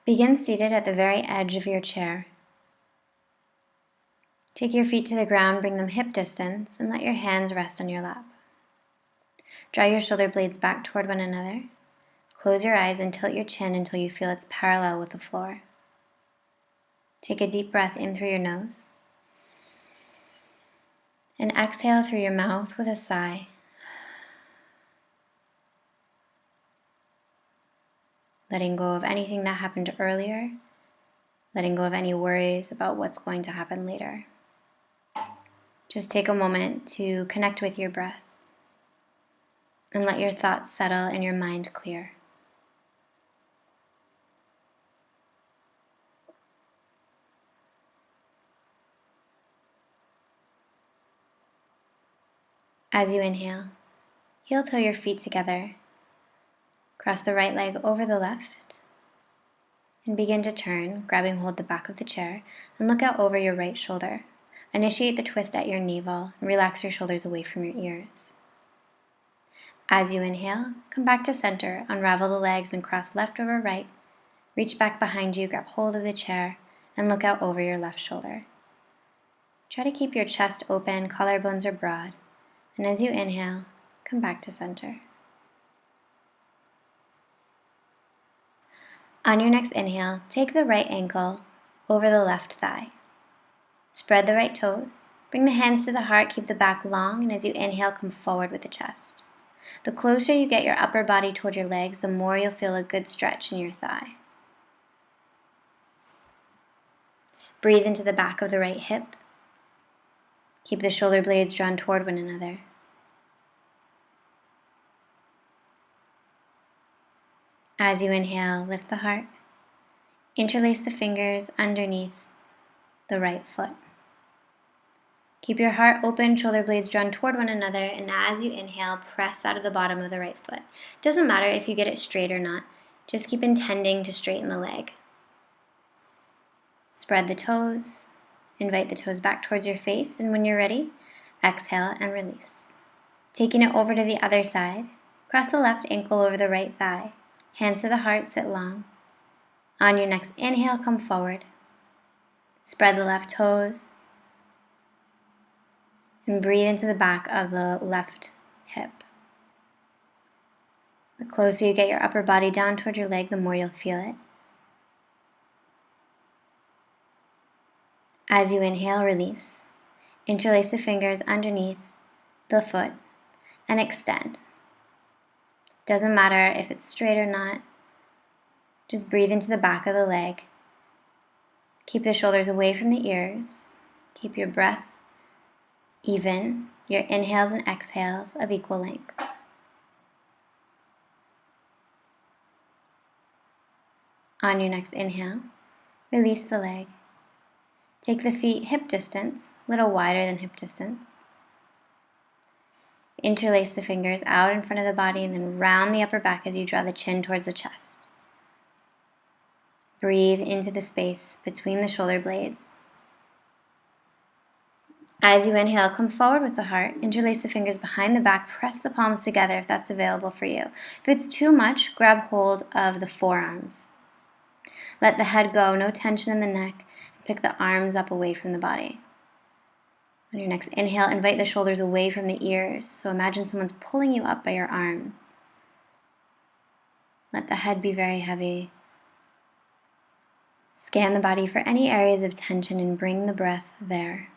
Begin seated at the very edge of your chair. Take your feet to the ground, bring them hip distance, and let your hands rest on your lap. Draw your shoulder blades back toward one another. Close your eyes and tilt your chin until you feel it's parallel with the floor. Take a deep breath in through your nose. And exhale through your mouth with a sigh. Letting go of anything that happened earlier. Letting go of any worries about what's going to happen later. Just take a moment to connect with your breath and let your thoughts settle and your mind clear. As you inhale, heel toe your feet together. Cross the right leg over the left and begin to turn, grabbing hold the back of the chair and look out over your right shoulder. Initiate the twist at your navel and relax your shoulders away from your ears. As you inhale, come back to center, unravel the legs and cross left over right. Reach back behind you, grab hold of the chair, and look out over your left shoulder. Try to keep your chest open, collarbones are broad, and as you inhale, come back to center. On your next inhale, take the right ankle over the left thigh. Spread the right toes. Bring the hands to the heart, keep the back long, and as you inhale, come forward with the chest. The closer you get your upper body toward your legs, the more you'll feel a good stretch in your thigh. Breathe into the back of the right hip. Keep the shoulder blades drawn toward one another. As you inhale, lift the heart. Interlace the fingers underneath the right foot. Keep your heart open, shoulder blades drawn toward one another, and as you inhale, press out of the bottom of the right foot. It doesn't matter if you get it straight or not, just keep intending to straighten the leg. Spread the toes, invite the toes back towards your face, and when you're ready, exhale and release. Taking it over to the other side, cross the left ankle over the right thigh, hands to the heart, sit long. On your next inhale, come forward. Spread the left toes, and breathe into the back of the left hip. The closer you get your upper body down toward your leg, the more you'll feel it. As you inhale, release. Interlace the fingers underneath the foot and extend. Doesn't matter if it's straight or not. Just breathe into the back of the leg. Keep the shoulders away from the ears. Keep your breath even, your inhales and exhales of equal length. On your next inhale, release the leg. Take the feet hip distance, a little wider than hip distance. Interlace the fingers out in front of the body and then round the upper back as you draw the chin towards the chest. Breathe into the space between the shoulder blades. As you inhale, come forward with the heart. Interlace the fingers behind the back. Press the palms together if that's available for you. If it's too much, grab hold of the forearms. Let the head go, no tension in the neck. And pick the arms up away from the body. On your next inhale, invite the shoulders away from the ears. So imagine someone's pulling you up by your arms. Let the head be very heavy. Scan the body for any areas of tension and bring the breath there.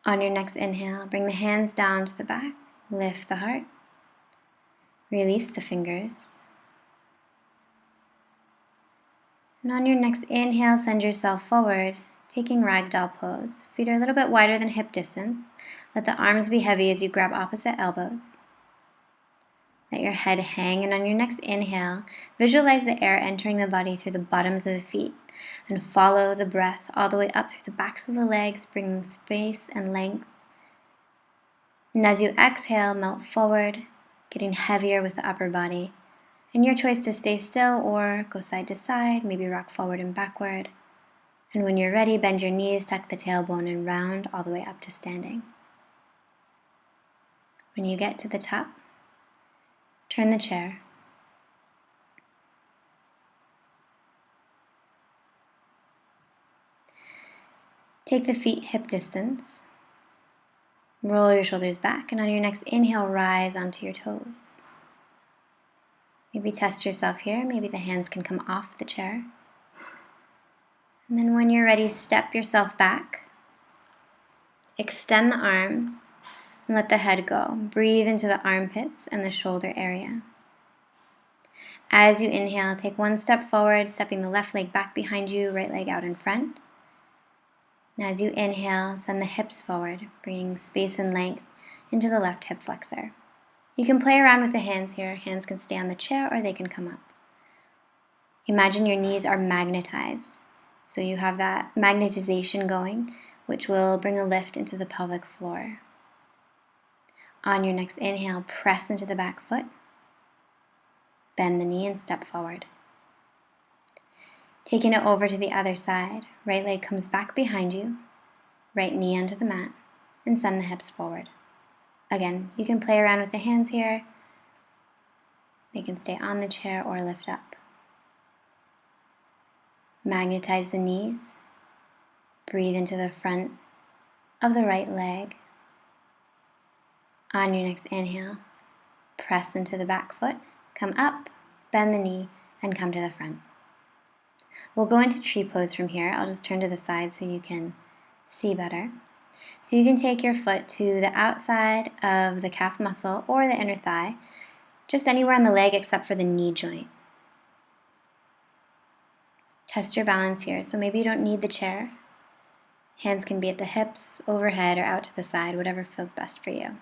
On your next inhale, bring the hands down to the back, lift the heart, release the fingers. And on your next inhale, send yourself forward, taking ragdoll pose. Feet are a little bit wider than hip distance. Let the arms be heavy as you grab opposite elbows. Let your head hang, and on your next inhale, visualize the air entering the body through the bottoms of the feet. And follow the breath all the way up through the backs of the legs, bringing space and length. And as you exhale, melt forward, getting heavier with the upper body. And your choice to stay still or go side to side, maybe rock forward and backward. And when you're ready, bend your knees, tuck the tailbone, and round all the way up to standing. When you get to the top, Turn the chair. Take the feet hip distance. Roll your shoulders back, and on your next inhale, rise onto your toes. Maybe test yourself here. Maybe the hands can come off the chair. And then when you're ready, step yourself back. Extend the arms and let the head go. Breathe into the armpits and the shoulder area. As you inhale, take one step forward, stepping the left leg back behind you, right leg out in front. And as you inhale, send the hips forward, bringing space and length into the left hip flexor. You can play around with the hands here. Hands can stay on the chair or they can come up. Imagine your knees are magnetized. So you have that magnetization going, which will bring a lift into the pelvic floor. On your next inhale, press into the back foot. Bend the knee and step forward. Taking it over to the other side, right leg comes back behind you, right knee onto the mat, and send the hips forward. Again, you can play around with the hands here. They can stay on the chair or lift up. Magnetize the knees. Breathe into the front of the right leg. On your next inhale, press into the back foot, come up, bend the knee, and come to the front. We'll go into tree pose from here. I'll just turn to the side so you can see better. So you can take your foot to the outside of the calf muscle or the inner thigh, just anywhere on the leg except for the knee joint. Test your balance here. So maybe you don't need the chair. Hands can be at the hips, overhead, or out to the side, whatever feels best for you.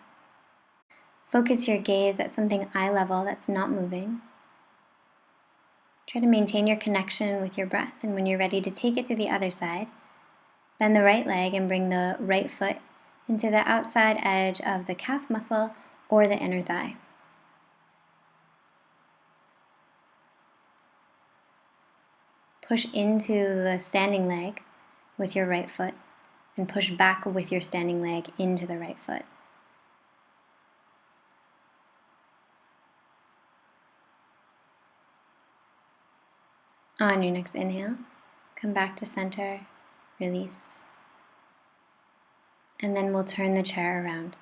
Focus your gaze at something eye level that's not moving. Try to maintain your connection with your breath, and when you're ready to take it to the other side, bend the right leg and bring the right foot into the outside edge of the calf muscle or the inner thigh. Push into the standing leg with your right foot and push back with your standing leg into the right foot. On your next inhale, come back to center, release, and then we'll turn the chair around.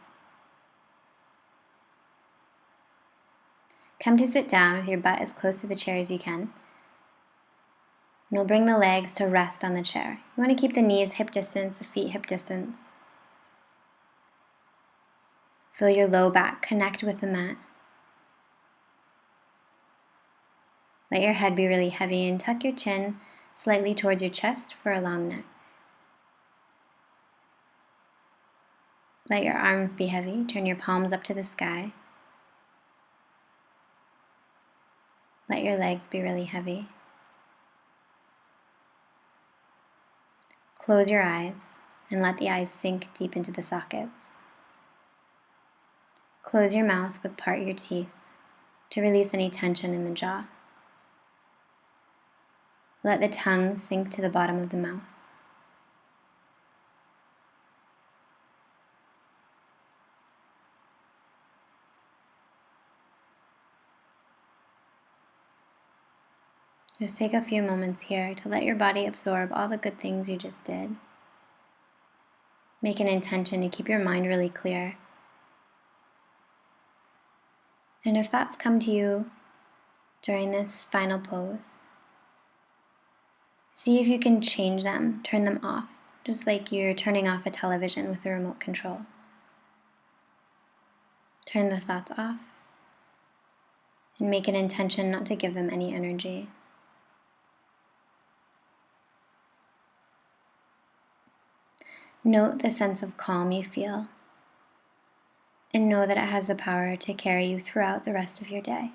Come to sit down with your butt as close to the chair as you can. And we'll bring the legs to rest on the chair. You want to keep the knees hip distance, the feet hip distance. Feel your low back connect with the mat. Let your head be really heavy and tuck your chin slightly towards your chest for a long neck. Let your arms be heavy. Turn your palms up to the sky. Let your legs be really heavy. Close your eyes and let the eyes sink deep into the sockets. Close your mouth but part your teeth to release any tension in the jaw. Let the tongue sink to the bottom of the mouth. Just take a few moments here to let your body absorb all the good things you just did. Make an intention to keep your mind really clear. And if thoughts come to you during this final pose, see if you can change them, turn them off, just like you're turning off a television with a remote control. Turn the thoughts off and make an intention not to give them any energy. Note the sense of calm you feel, and know that it has the power to carry you throughout the rest of your day.